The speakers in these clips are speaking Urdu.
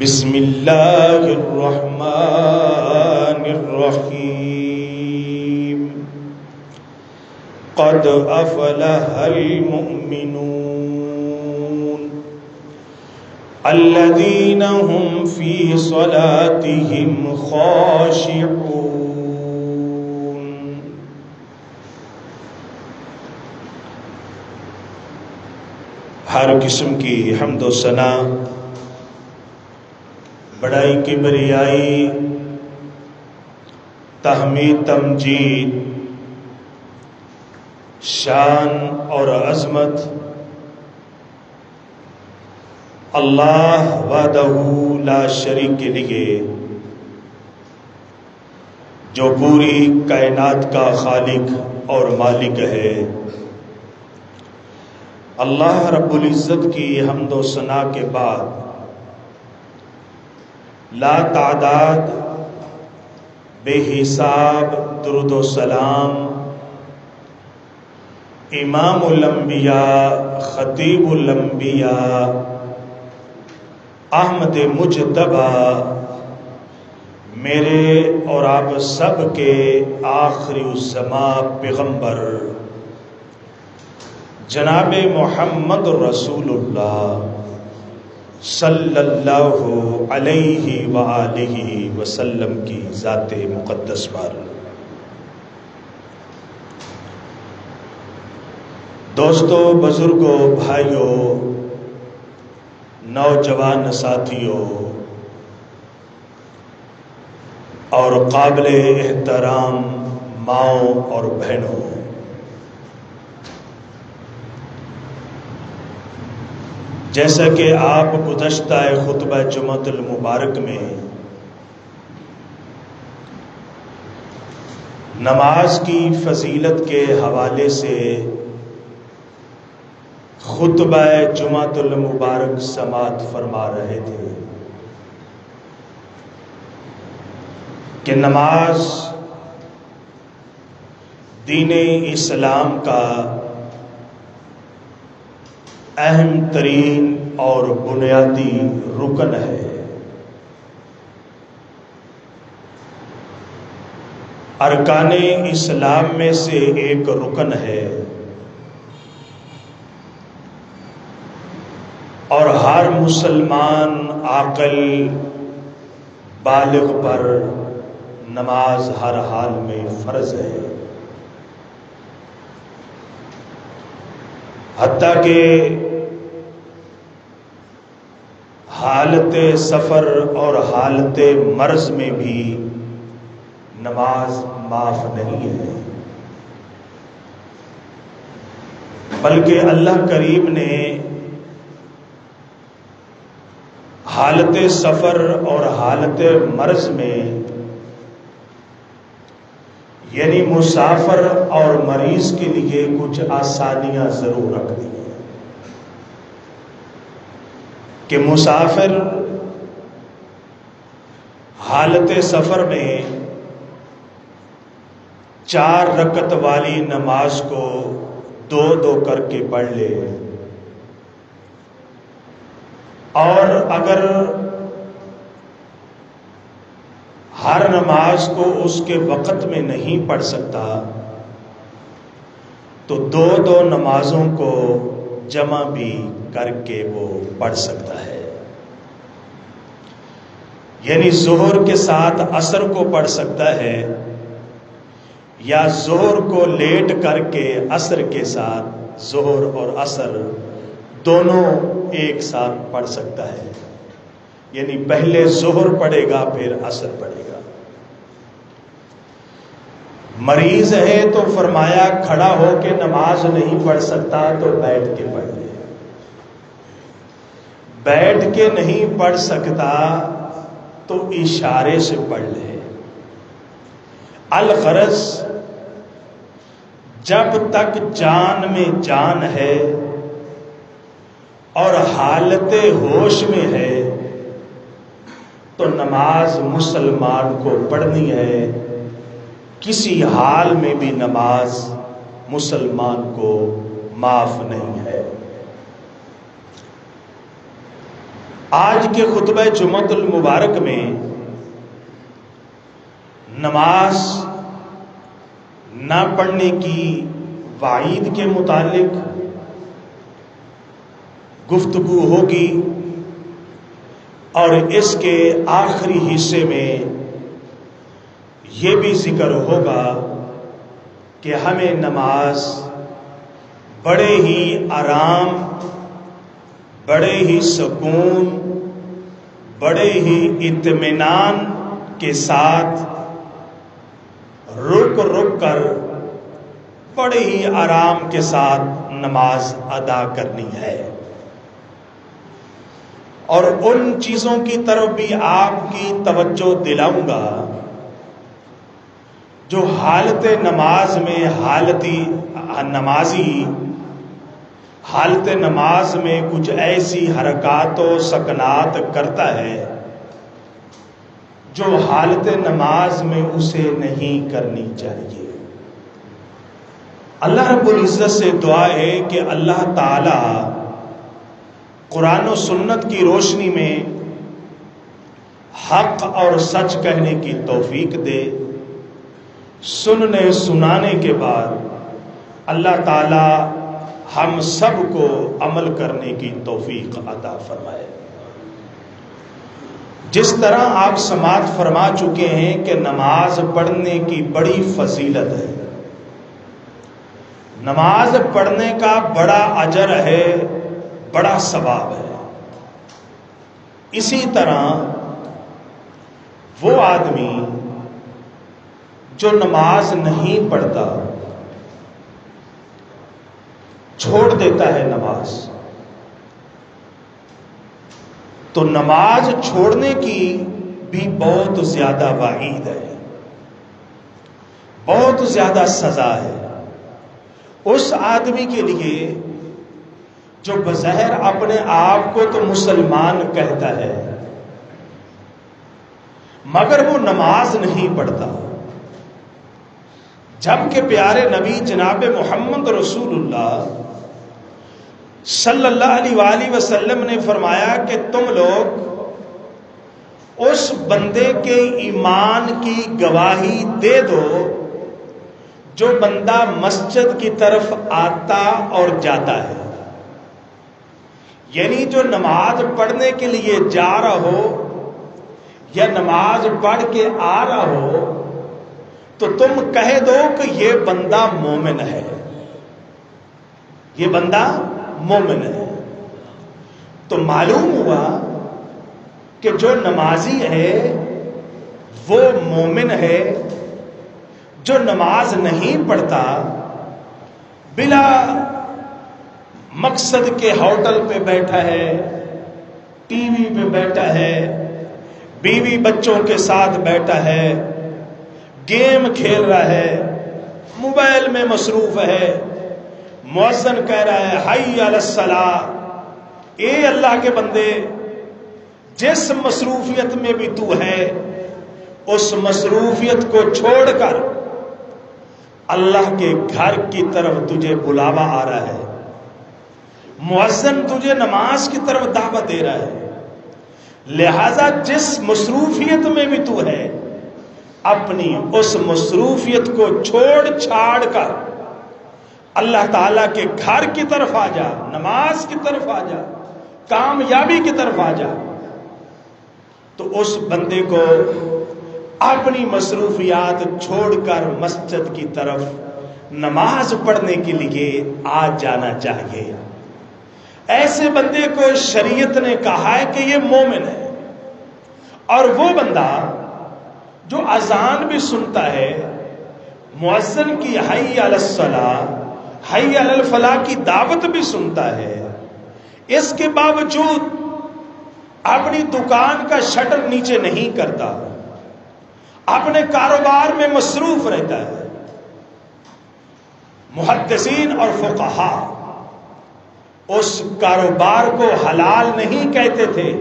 بسم اللہ الرحمن الرحیم قد افلح المؤمنون الذین هم فی صلاتهم خاشعون۔ ہر قسم کی حمد و ثنا، بڑائی کبریائی، تحمید تمجید، شان اور عظمت اللہ وحدہ لا شریک کے لیے، جو پوری کائنات کا خالق اور مالک ہے۔ اللہ رب العزت کی حمد و ثنا کے بعد لا تعداد بے حساب درود و سلام امام الانبیاء، خطیب الانبیاء، احمد مجتبی، میرے اور آپ سب کے آخری الزمان پیغمبر جناب محمد رسول اللہ صلی اللہ علیہ وآلہ وسلم کی ذات مقدس پر۔ دوستو، بزرگوں، بھائیوں، نوجوان ساتھیوں اور قابل احترام ماؤں اور بہنوں، جیسا کہ آپ گزشتہ خطبہ جمعۃ المبارک میں نماز کی فضیلت کے حوالے سے خطبہ جمعۃ المبارک سماعت فرما رہے تھے کہ نماز دین اسلام کا اہم ترین اور بنیادی رکن ہے۔ ارکان اسلام میں سے ایک رکن ہے، اور ہر مسلمان عاقل بالغ پر نماز ہر حال میں فرض ہے، حتیٰ کہ حالت سفر اور حالت مرض میں بھی نماز معاف نہیں ہے، بلکہ اللہ کریم نے حالت سفر اور حالت مرض میں، یعنی مسافر اور مریض کے لیے کچھ آسانیاں ضرور رکھ دی ہیں کہ مسافر حالت سفر میں 4 رکعت والی نماز کو 2 کر کے پڑھ لے، اور اگر ہر نماز کو اس کے وقت میں نہیں پڑھ سکتا تو 2 نمازوں کو جمع بھی کر کے وہ پڑھ سکتا ہے، یعنی ظہر کے ساتھ عصر کو پڑھ سکتا ہے، یا ظہر کو لیٹ کر کے عصر کے ساتھ ظہر اور عصر دونوں ایک ساتھ پڑھ سکتا ہے، یعنی پہلے ظہر پڑھے گا پھر عصر پڑھے گا۔ مریض ہے تو فرمایا کھڑا ہو کے نماز نہیں پڑھ سکتا تو بیٹھ کے پڑھ لے، بیٹھ کے نہیں پڑھ سکتا تو اشارے سے پڑھ لے۔ الغرض جب تک جان میں جان ہے اور حالت ہوش میں ہے تو نماز مسلمان کو پڑھنی ہے، کسی حال میں بھی نماز مسلمان کو معاف نہیں ہے۔ آج کے خطبہ جمعۃ المبارک میں نماز نہ پڑھنے کی وعید کے متعلق گفتگو ہوگی، اور اس کے آخری حصے میں یہ بھی ذکر ہوگا کہ ہمیں نماز بڑے ہی آرام، بڑے ہی سکون، بڑے ہی اطمینان کے ساتھ رک رک کر بڑے ہی آرام کے ساتھ نماز ادا کرنی ہے۔ اور ان چیزوں کی طرف بھی آپ کی توجہ دلاؤں گا جو حالت نماز میں حالت نماز میں کچھ ایسی حرکات و سکنات کرتا ہے جو حالت نماز میں اسے نہیں کرنی چاہیے۔ اللہ رب العزت سے دعا ہے کہ اللہ تعالی قرآن و سنت کی روشنی میں حق اور سچ کہنے کی توفیق دے، سننے سنانے کے بعد اللہ تعالی ہم سب کو عمل کرنے کی توفیق عطا فرمائے۔ جس طرح آپ سماعت فرما چکے ہیں کہ نماز پڑھنے کی بڑی فضیلت ہے، نماز پڑھنے کا بڑا اجر ہے، بڑا ثواب ہے۔ اسی طرح وہ آدمی جو نماز نہیں پڑھتا، چھوڑ دیتا ہے نماز، تو نماز چھوڑنے کی بھی بہت زیادہ وعید ہے، بہت زیادہ سزا ہے اس آدمی کے لیے جو بظاہر اپنے آپ کو تو مسلمان کہتا ہے مگر وہ نماز نہیں پڑھتا، جبکہ پیارے نبی جناب محمد رسول اللہ صلی اللہ علیہ وآلہ وسلم نے فرمایا کہ تم لوگ اس بندے کے ایمان کی گواہی دے دو جو بندہ مسجد کی طرف آتا اور جاتا ہے، یعنی جو نماز پڑھنے کے لیے جا رہا ہو یا نماز پڑھ کے آ رہا ہو تو تم کہہ دو کہ یہ بندہ مومن ہے، یہ بندہ مومن ہے۔ تو معلوم ہوا کہ جو نمازی ہے وہ مومن ہے، جو نماز نہیں پڑھتا بلا مقصد کے ہوٹل پہ بیٹھا ہے، ٹی وی پہ بیٹھا ہے، بیوی بچوں کے ساتھ بیٹھا ہے، گیم کھیل رہا ہے، موبائل میں مصروف ہے، مؤذن کہہ رہا ہے حی علی الصلاۃ، اے اللہ کے بندے جس مصروفیت میں بھی تو ہے اس مصروفیت کو چھوڑ کر اللہ کے گھر کی طرف تجھے بلاوا آ رہا ہے، مؤذن تجھے نماز کی طرف دعوت دے رہا ہے، لہذا جس مصروفیت میں بھی تو ہے اپنی اس مصروفیت کو چھوڑ چھاڑ کر اللہ تعالیٰ کے گھر کی طرف آ جا، نماز کی طرف آ جا، کامیابی کی طرف آ جا۔ تو اس بندے کو اپنی مصروفیات چھوڑ کر مسجد کی طرف نماز پڑھنے کے لیے آ جانا چاہیے۔ ایسے بندے کو شریعت نے کہا ہے کہ یہ مومن ہے۔ اور وہ بندہ جو اذان بھی سنتا ہے، مؤذن کی حی علی الصلاۃ، حی علی الفلاح کی دعوت بھی سنتا ہے، اس کے باوجود اپنی دکان کا شٹر نیچے نہیں کرتا، اپنے کاروبار میں مصروف رہتا ہے۔ محدثین اور فقہا اس کاروبار کو حلال نہیں کہتے تھے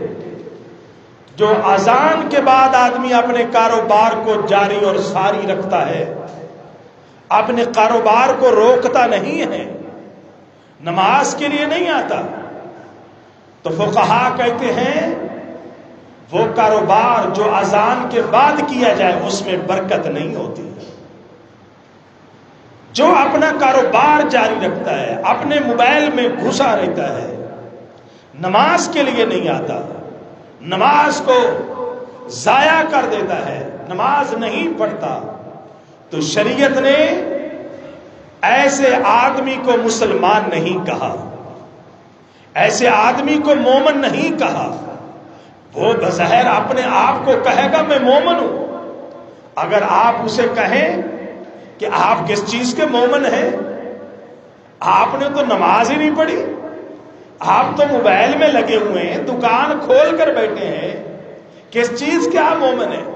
جو اذان کے بعد آدمی اپنے کاروبار کو جاری اور ساری رکھتا ہے، اپنے کاروبار کو روکتا نہیں ہے، نماز کے لیے نہیں آتا۔ تو فقہا کہتے ہیں وہ کاروبار جو اذان کے بعد کیا جائے اس میں برکت نہیں ہوتی. جو اپنا کاروبار جاری رکھتا ہے، اپنے موبائل میں گھسا رہتا ہے، نماز کے لیے نہیں آتا، نماز کو ضائع کر دیتا ہے، نماز نہیں پڑھتا، تو شریعت نے ایسے آدمی کو مسلمان نہیں کہا، ایسے آدمی کو مومن نہیں کہا. وہ بظاہر اپنے آپ کو کہے گا میں مومن ہوں. اگر آپ اسے کہیں کہ آپ کس چیز کے مومن ہیں، آپ نے تو نماز ہی نہیں پڑھی، آپ تو موبائل میں لگے ہوئے ہیں، دکان کھول کر بیٹھے ہیں، کس چیز کے آپ مومن ہیں؟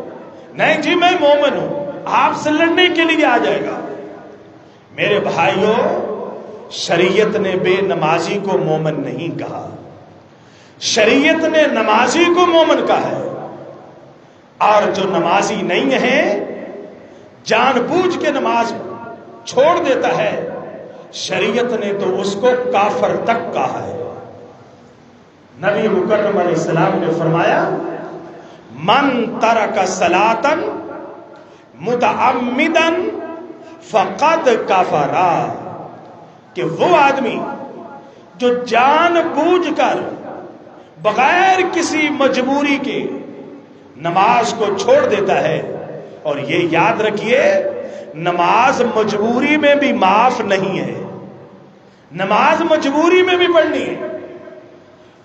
نہیں جی میں مومن ہوں. آپ سے لڑنے کے لیے آ جائے گا. میرے بھائیوں، شریعت نے بے نمازی کو مومن نہیں کہا، شریعت نے نمازی کو مومن کہا ہے. اور جو نمازی نہیں ہے، جان بوجھ کے نماز چھوڑ دیتا ہے، شریعت نے تو اس کو کافر تک کہا ہے. نبی مکرم علیہ السلام نے فرمایا من ترک صلاۃ متعمدا فقد کفر، کہ وہ آدمی جو جان بوجھ کر بغیر کسی مجبوری کے نماز کو چھوڑ دیتا ہے. اور یہ یاد رکھیے نماز مجبوری میں بھی معاف نہیں ہے، نماز مجبوری میں بھی پڑھنی ہے.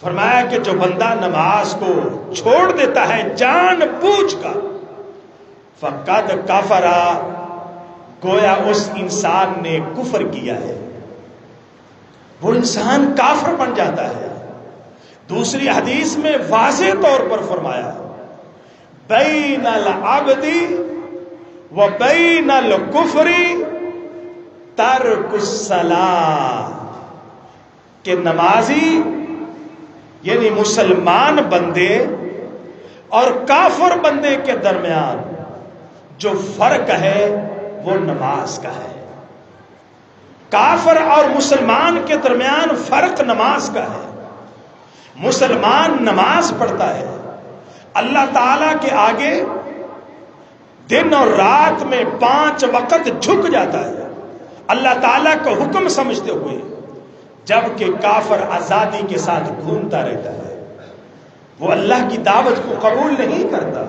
فرمایا کہ جو بندہ نماز کو چھوڑ دیتا ہے جان بوجھ کر، فقد کفر، گویا اس انسان نے کفر کیا ہے، وہ انسان کافر بن جاتا ہے. دوسری حدیث میں واضح طور پر فرمایا بین العبد و بین الکفر ترک الصلاۃ، کہ نمازی یعنی مسلمان بندے اور کافر بندے کے درمیان جو فرق ہے وہ نماز کا ہے. کافر اور مسلمان کے درمیان فرق نماز کا ہے. مسلمان نماز پڑھتا ہے، اللہ تعالیٰ کے آگے دن اور رات میں 5 وقت جھک جاتا ہے اللہ تعالیٰ کا حکم سمجھتے ہوئے، جبکہ کافر آزادی کے ساتھ گھومتا رہتا ہے، وہ اللہ کی دعوت کو قبول نہیں کرتا.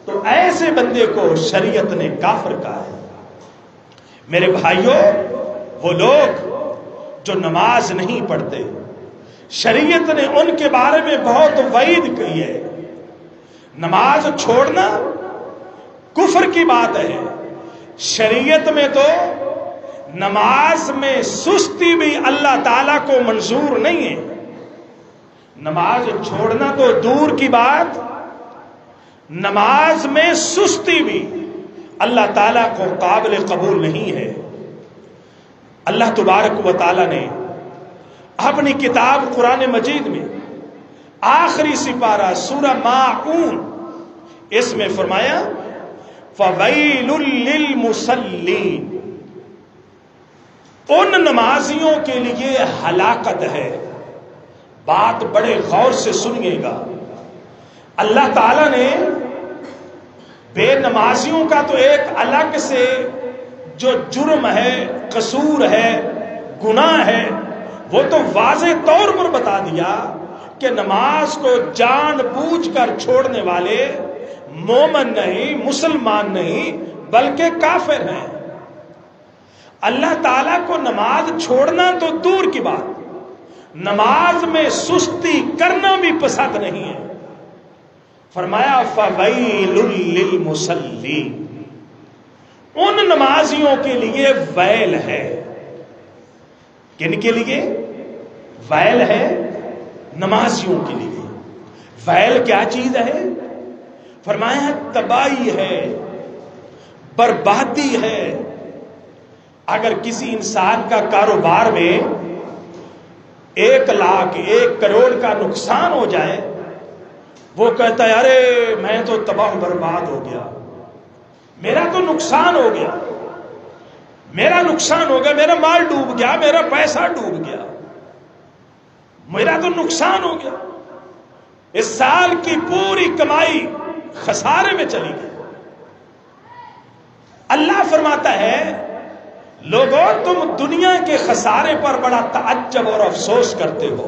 تو ایسے بندے کو شریعت نے کافر کہا ہے. میرے بھائیوں، وہ لوگ جو نماز نہیں پڑھتے، شریعت نے ان کے بارے میں بہت وعید کی ہے. نماز چھوڑنا کفر کی بات ہے. شریعت میں تو نماز میں سستی بھی اللہ تعالیٰ کو منظور نہیں ہے. نماز چھوڑنا تو دور کی بات، نماز میں سستی بھی اللہ تعالیٰ کو قابل قبول نہیں ہے. اللہ تبارک و تعالیٰ نے اپنی کتاب قرآن مجید میں آخری سپارہ سورہ ماعون، اس میں فرمایا فَوَيْلٌ لِّلْمُصَلِّينَ، ان نمازیوں کے لیے ہلاکت ہے. بات بڑے غور سے سنیے گا. اللہ تعالیٰ نے بے نمازیوں کا تو ایک الگ سے جو جرم ہے، قصور ہے، گناہ ہے، وہ تو واضح طور پر بتا دیا کہ نماز کو جان بوجھ کر چھوڑنے والے مومن نہیں، مسلمان نہیں، بلکہ کافر ہیں. اللہ تعالیٰ کو نماز چھوڑنا تو دور کی بات، نماز میں سستی کرنا بھی پسند نہیں ہے. فرمایا فَوَيْلٌ لِّلْمُصَلِّينَ، ان نمازیوں کے لیے ویل ہے. کن کے لیے ویل ہے؟ نمازیوں کے لیے. ویل کیا چیز ہے؟ فرمایا تباہی ہے، بربادی ہے. اگر کسی انسان کا کاروبار میں 1 لاکھ 1 کروڑ کا نقصان ہو جائے، وہ کہتا ہے ارے میں تو تباہ برباد ہو گیا، میرا تو نقصان ہو گیا، میرا نقصان ہو گیا، میرا مال ڈوب گیا، میرا پیسہ ڈوب گیا، میرا تو نقصان ہو گیا. اس سال کی پوری کمائی خسارے میں چلی گئی۔ اللہ فرماتا ہے لوگوں تم دنیا کے خسارے پر بڑا تعجب اور افسوس کرتے ہو،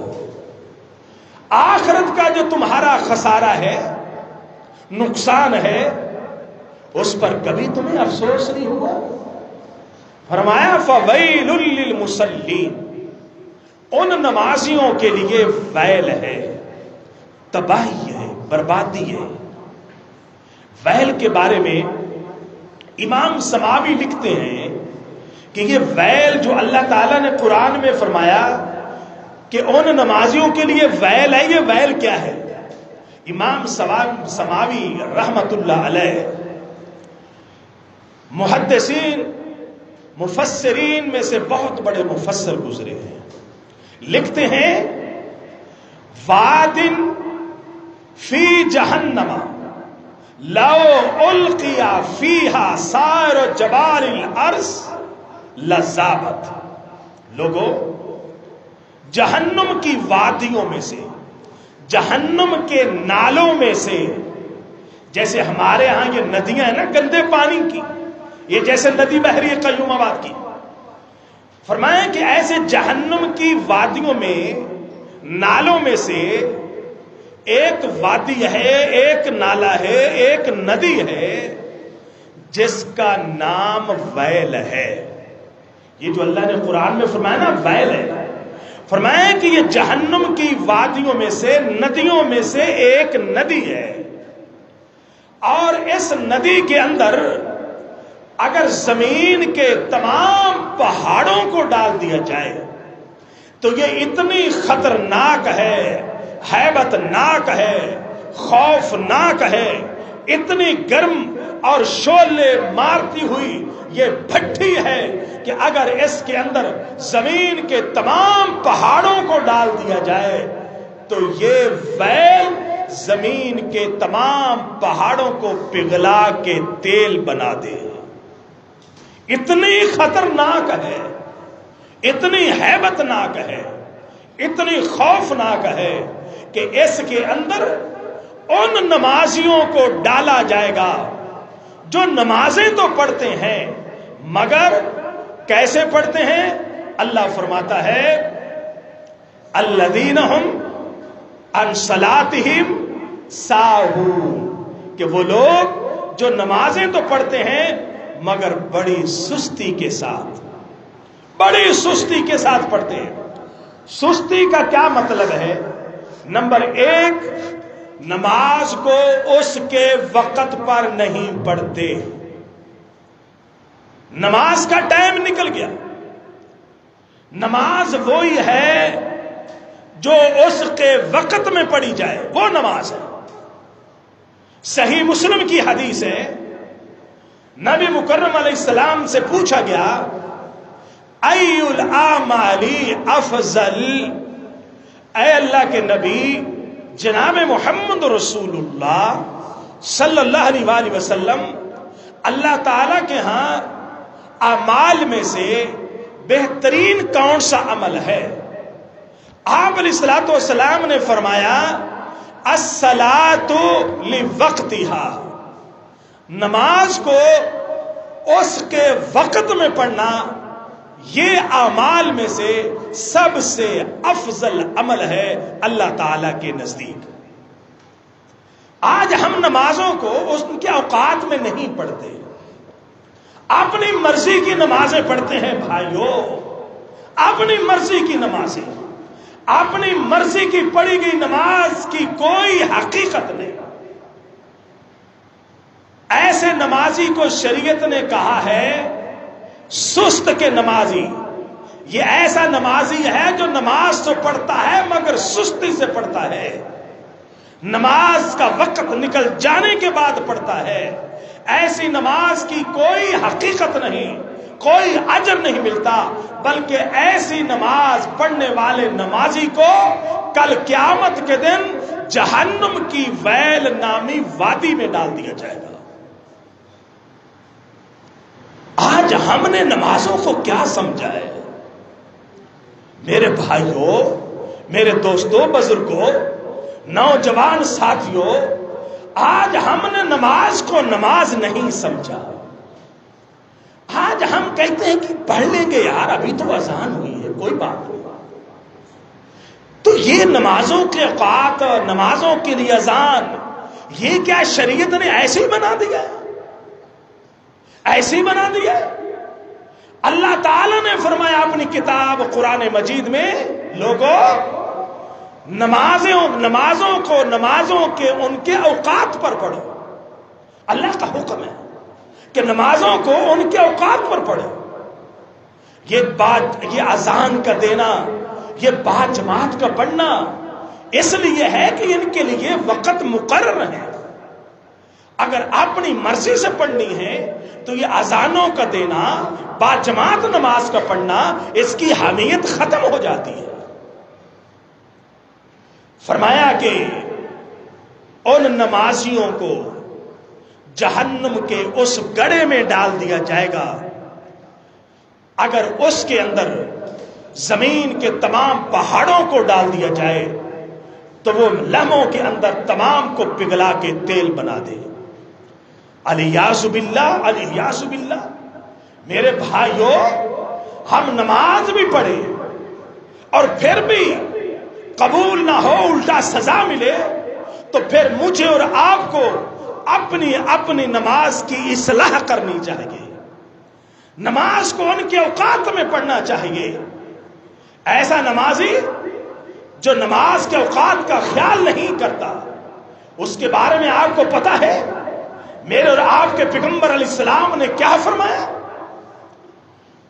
آخرت کا جو تمہارا خسارہ ہے، نقصان ہے، اس پر کبھی تمہیں افسوس نہیں ہوا۔ فرمایا فویل للمصلین، ان نمازیوں کے لیے ویل ہے، تباہی ہے، بربادی ہے۔ ویل کے بارے میں امام سماوی لکھتے ہیں کہ یہ ویل جو اللہ تعالیٰ نے قرآن میں فرمایا کہ ان نمازیوں کے لیے ویل ہے، یہ ویل کیا ہے؟ امام سماوی رحمت اللہ علیہ محدثین مفسرین میں سے بہت بڑے مفسر گزرے ہیں، لکھتے ہیں وادن فی جہنم لو القی فیہا سائر جبال الارض لذابت۔ لوگوں، جہنم کی وادیوں میں سے، جہنم کے نالوں میں سے، جیسے ہمارے ہاں یہ ندیاں ہیں نا گندے پانی کی، یہ جیسے ندی بہ رہی ہے قیوم آباد کی، فرمایا کہ ایسے جہنم کی وادیوں میں، نالوں میں سے ایک وادی ہے، ایک نالا ہے، ایک ندی ہے جس کا نام ویل ہے۔ یہ جو اللہ نے قرآن میں فرمایا نا ویل ہے، فرمایا کہ یہ جہنم کی وادیوں میں سے، ندیوں میں سے ایک ندی ہے، اور اس ندی کے اندر اگر زمین کے تمام پہاڑوں کو ڈال دیا جائے تو یہ اتنی خطرناک ہے، ہیبت ناک ہے، خوفناک ہے، اتنی گرم اور شعلے مارتی ہوئی یہ بھٹی ہے کہ اگر اس کے اندر زمین کے تمام پہاڑوں کو ڈال دیا جائے تو یہ ویل زمین کے تمام پہاڑوں کو پگھلا کے تیل بنا دے۔ اتنی خطرناک ہے، اتنی ہیبت ناک ہے، اتنی خوفناک ہے کہ اس کے اندر ان نمازیوں کو ڈالا جائے گا جو نمازیں تو پڑھتے ہیں مگر کیسے پڑھتے ہیں؟ اللہ فرماتا ہے الذین ہم عن صلاتہم ساہون، کہ وہ لوگ جو نمازیں تو پڑھتے ہیں مگر بڑی سستی کے ساتھ، بڑی سستی کے ساتھ پڑھتے ہیں۔ سستی کا کیا مطلب ہے؟ نمبر ایک، نماز کو اس کے وقت پر نہیں پڑھتے، نماز کا ٹائم نکل گیا، نماز وہی ہے جو اس کے وقت میں پڑھی جائے، وہ نماز ہے۔ صحیح مسلم کی حدیث ہے، نبی مکرم علیہ السلام سے پوچھا گیا ای الاعمال افضل، اے اللہ کے نبی جناب محمد رسول اللہ صلی اللہ علیہ وآلہ وسلم، اللہ تعالیٰ کے ہاں اعمال میں سے بہترین کون سا عمل ہے؟ آپ علیہ الصلوۃ والسلام نے فرمایا الصلاۃ لوقتہا، نماز کو اس کے وقت میں پڑھنا یہ اعمال میں سے سب سے افضل عمل ہے اللہ تعالی کے نزدیک۔ آج ہم نمازوں کو ان کے اوقات میں نہیں پڑھتے، اپنی مرضی کی نمازیں پڑھتے ہیں بھائیوں، اپنی مرضی کی نمازیں، اپنی مرضی کی پڑھی گئی نماز کی کوئی حقیقت نہیں۔ ایسے نمازی کو شریعت نے کہا ہے سست کے نمازی، یہ ایسا نمازی ہے جو نماز تو پڑھتا ہے مگر سستی سے پڑھتا ہے، نماز کا وقت نکل جانے کے بعد پڑھتا ہے، ایسی نماز کی کوئی حقیقت نہیں، کوئی اجر نہیں ملتا، بلکہ ایسی نماز پڑھنے والے نمازی کو کل قیامت کے دن جہنم کی ویل نامی وادی میں ڈال دیا جائے گا۔ آج ہم نے نمازوں کو کیا سمجھا ہے؟ میرے بھائیوں، میرے دوستوں، بزرگوں، نوجوان ساتھیوں، آج ہم نے نماز کو نماز نہیں سمجھا. آج ہم کہتے ہیں کہ پڑھ لیں گے یار، ابھی تو اذان ہوئی ہے، کوئی بات نہیں. تو یہ نمازوں کے اوقات، نمازوں کے لیے اذان، یہ کیا شریعت نے ایسے ہی بنا دیا ہے؟ ایسے ہی بنا دیا ہے؟ اللہ تعالیٰ نے فرمایا اپنی کتاب قرآن مجید میں، لوگوں نمازوں کے ان کے اوقات پر پڑھو. اللہ کا حکم ہے کہ نمازوں کو ان کے اوقات پر پڑھو. یہ اذان کا دینا، یہ باجماعت کا پڑھنا اس لیے ہے کہ ان کے لیے وقت مقرر ہے. اگر اپنی مرضی سے پڑھنی ہے تو یہ اذانوں کا دینا، باجماعت نماز کا پڑھنا، اس کی اہمیت ختم ہو جاتی ہے. فرمایا کہ ان نمازیوں کو جہنم کے اس گڑھے میں ڈال دیا جائے گا، اگر اس کے اندر زمین کے تمام پہاڑوں کو ڈال دیا جائے تو وہ لمحوں کے اندر تمام کو پگھلا کے تیل بنا دے. الیاذ باللہ، الیاذ باللہ. میرے بھائیوں، ہم نماز بھی پڑھیں اور پھر بھی قبول نہ ہو، الٹا سزا ملے، تو پھر مجھے اور آپ کو اپنی نماز کی اصلاح کرنی چاہیے. نماز کو ان کے اوقات میں پڑھنا چاہیے. ایسا نمازی جو نماز کے اوقات کا خیال نہیں کرتا، اس کے بارے میں آپ کو پتا ہے میرے اور آپ کے پیغمبر علیہ السلام نے کیا فرمایا؟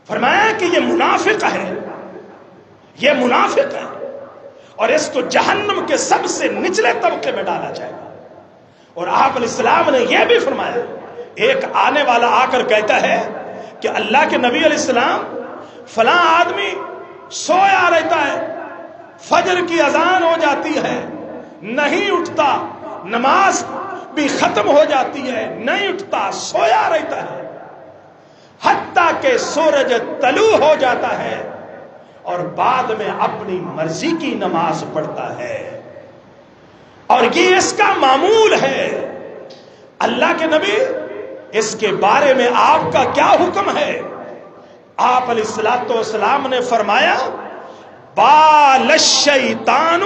فرمایا کہ یہ منافق ہے، یہ منافق ہے، اور اس کو جہنم کے سب سے نچلے طبقے میں ڈالا جائے گا. اور آپ علیہ السلام نے یہ بھی فرمایا، ایک آنے والا آ کر کہتا ہے کہ اللہ کے نبی علیہ السلام، فلاں آدمی سویا رہتا ہے، فجر کی اذان ہو جاتی ہے، نہیں اٹھتا، نماز بھی ختم ہو جاتی ہے، نہیں اٹھتا، سویا رہتا ہے، حتیٰ کہ سورج طلوع ہو جاتا ہے اور بعد میں اپنی مرضی کی نماز پڑھتا ہے، اور یہ اس کا معمول ہے. اللہ کے نبی، اس کے بارے میں آپ کا کیا حکم ہے؟ آپ علیہ الصلوۃ والسلام نے فرمایا، بال الشیطان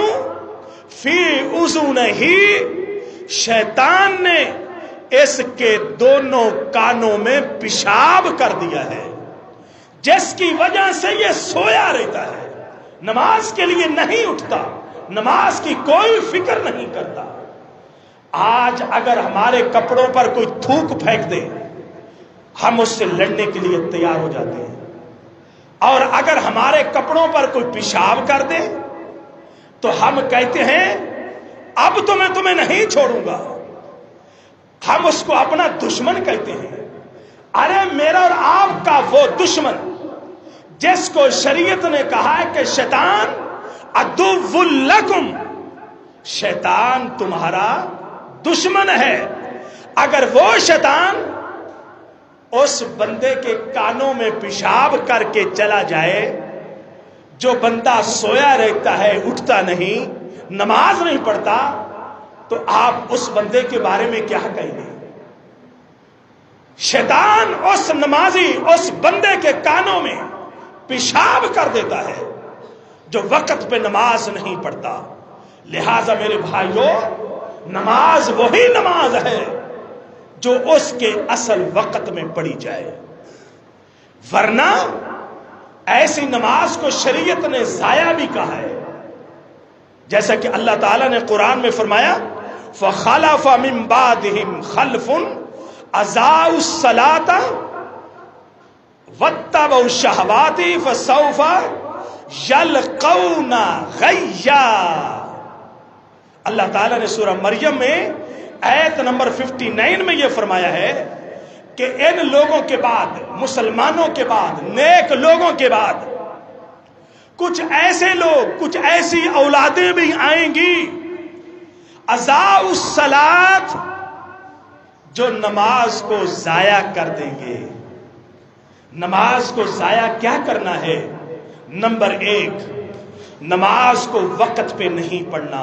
فی اذنہ، شیطان نے اس کے دونوں کانوں میں پیشاب کر دیا ہے، جس کی وجہ سے یہ سویا رہتا ہے، نماز کے لیے نہیں اٹھتا، نماز کی کوئی فکر نہیں کرتا. آج اگر ہمارے کپڑوں پر کوئی تھوک پھینک دے، ہم اس سے لڑنے کے لیے تیار ہو جاتے ہیں، اور اگر ہمارے کپڑوں پر کوئی پیشاب کر دے تو ہم کہتے ہیں اب تو میں تمہیں نہیں چھوڑوں گا. ہم اس کو اپنا دشمن کہتے ہیں. ارے میرا اور آپ کا وہ دشمن جس کو شریعت نے کہا ہے کہ شیطان عدو لکم، شیطان تمہارا دشمن ہے، اگر وہ شیطان اس بندے کے کانوں میں پیشاب کر کے چلا جائے، جو بندہ سویا رہتا ہے، اٹھتا نہیں، نماز نہیں پڑھتا، تو آپ اس بندے کے بارے میں کیا کہیں گے؟ شیطان اس نمازی، اس بندے کے کانوں میں پیشاب کر دیتا ہے جو وقت پہ نماز نہیں پڑھتا. لہذا میرے بھائیوں، نماز وہی نماز ہے جو اس کے اصل وقت میں پڑھی جائے، ورنہ ایسی نماز کو شریعت نے ضائع بھی کہا ہے. جیسا کہ اللہ تعالیٰ نے قرآن میں فرمایا، فَخَلَفَ مِن بَعْدِهِمْ خَلْفٌ أَضَاعُوا الصَّلَاةَ وَاتَّبَعُوا الشَّهَوَاتِ فَسَوْفَ يَلْقَوْنَ غَيًّا. اللہ تعالیٰ نے سورہ مریم میں آیت نمبر 59 میں یہ فرمایا ہے کہ ان لوگوں کے بعد، مسلمانوں کے بعد، نیک لوگوں کے بعد کچھ ایسے لوگ، کچھ ایسی اولادیں بھی آئیں گی، اضاعوا الصلاۃ، جو نماز کو ضائع کر دیں گے. نماز کو ضائع کیا کرنا ہے؟ نمبر 1، نماز کو وقت پہ نہیں پڑھنا،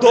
2,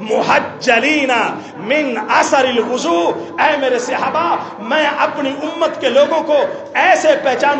محجلین من اثر الوضو، اے میرے صحابہ میں اپنی امت کے لوگوں کو ایسے پہچانوں